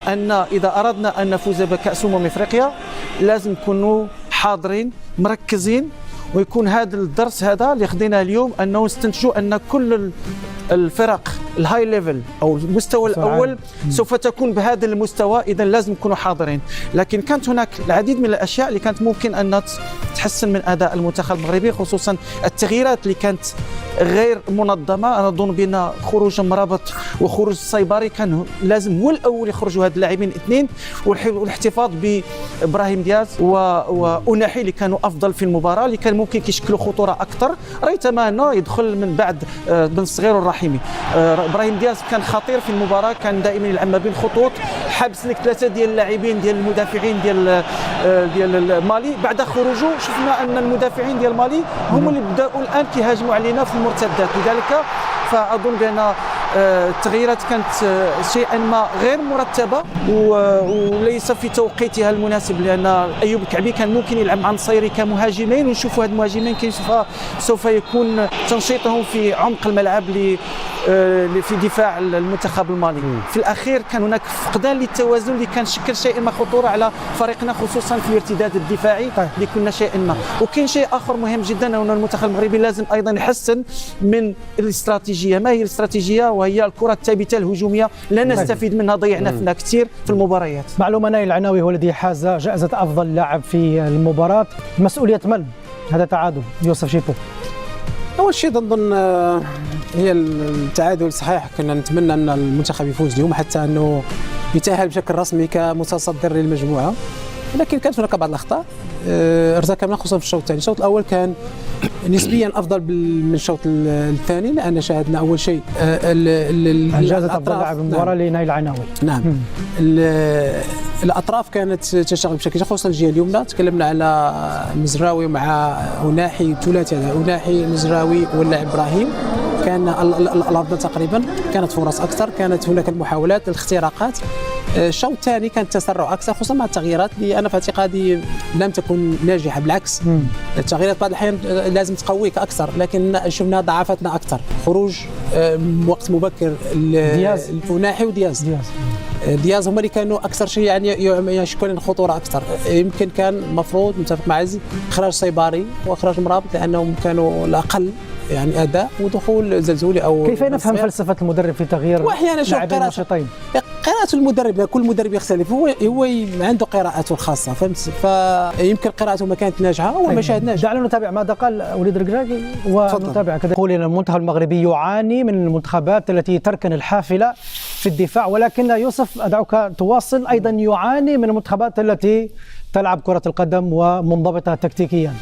أن إذا أردنا أن نفوز بكأس أفريقيا لازم نكونوا حاضرين مركزين، ويكون هذا الدرس هذا اللي خديناه اليوم أنه نستنتجوا أن كل الفرق الهاي ليفل أو المستوى الأول سوف تكون بهذا المستوى، إذا لازم نكونوا حاضرين. لكن كانت هناك العديد من الأشياء اللي كانت ممكن أن تحسن من أداء المنتخب المغربي، خصوصا التغييرات اللي كانت غير منظمة. أنا أظن بأن خروج مرابط وخروج الصيباري كان لازم هو الأول يخرجوا هاد اللاعبين اثنين، والاحتفاظ بإبراهيم دياز وأناحي اللي كانوا أفضل في المباراة، اللي كان ممكن يشكلوا خطورة أكثر. ريتما أنه يدخل من بعد بن صغير والرحيمي. إبراهيم دياز كان خطير في المباراة، كان دائما يلعب ما بين خطوط، حبس لك ثلاثة ديال اللاعبين ديال المدافعين ديال مالي. بعد خروجه شفنا أن المدافعين ديال مالي هم اللي بدأوا الآن كيهاجموا علينا في المرتدات، لذلك فأظن بأن التغييرات كانت شيئا ما غير مرتبة وليس في توقيتها المناسب، لأن أيوب الكعبي كان ممكن يلعب مع النصيري كمهاجمين، ونشوفوا هاد المهاجمين سوف يكون تنشيطهم في عمق الملعب في دفاع المنتخب المالي. في الأخير كان هناك فقدان للتوازن اللي كان شكل شيئا ما خطورة على فريقنا، خصوصا في الارتداد الدفاعي اللي كنا شيئا ما. وكاين شيء آخر مهم جدا، أن المنتخب المغربي لازم أيضا يحسن من الاستراتيجية. ما هي الاستراتيجية؟ وهي الكرة الثابتة الهجومية، لا نستفيد منها، ضيعنا فيها كثير في المباريات. معلومة نايل العناوي هو الذي حاز جائزة أفضل لاعب في المباراة. مسؤولية من هذا التعادل يوسف شيبو؟ أول شيء نظن هي التعادل صحيح، كنا نتمنى أن المنتخب يفوز اليوم حتى أنه يتأهل بشكل رسمي كمتصدر للمجموعة، ولكن كانت هناك بعض الأخطاء ارتكبنا خصوصا في الشوط الثاني. الشوط الأول كان نسبيا أفضل من الشوط الثاني، لأن شاهدنا أول شيء جائزة أفضل لاعب المباراة لنايل العناوي. نعم، الأطراف كانت تشتغل بشكل خصوصا الجهة اليمنى. تكلمنا على مزراوي مع أناحي، ثلاثي هذا أناحي مزراوي واللاعب إبراهيم، كان الأرض تقريبا كانت فرص أكثر، كانت هناك المحاولات الاختراقات. الشوط الثاني كان تسرع أكثر خصوصا مع التغييرات اللي أنا في اعتقادي لم تكن ناجحة، بالعكس التغييرات بعض الأحيان لازم تقويك أكثر، لكن شفنا ضعفتنا أكثر. خروج وقت مبكر أناحي ودياز هما اللي كانوا أكثر شيء يعني يشكلون خطورة أكثر. يمكن كان المفروض متفق مع عزي إخراج صيباري وإخراج مرابط، لأنهم كانوا الأقل يعني أداء، ودخول زلزولي أو كيف نفهم فلسفة المدرب في تغيير لاعبين نشيطين؟ قراءة المدرب، كل مدرب يختلف، هو عنده قراءته الخاصة، فهمت؟ فيمكن قراءته ما كانت ناجحة وما شاهدناش. دعنا نتابع ماذا قال وليد الركراكي ونتابع كذا. يقول أن المنتخب المغربي يعاني من المنتخبات التي تركن الحافلة في الدفاع، ولكن يوسف أدعوك تواصل، أيضا يعاني من المنتخبات التي تلعب كرة القدم ومنضبطة تكتيكيا.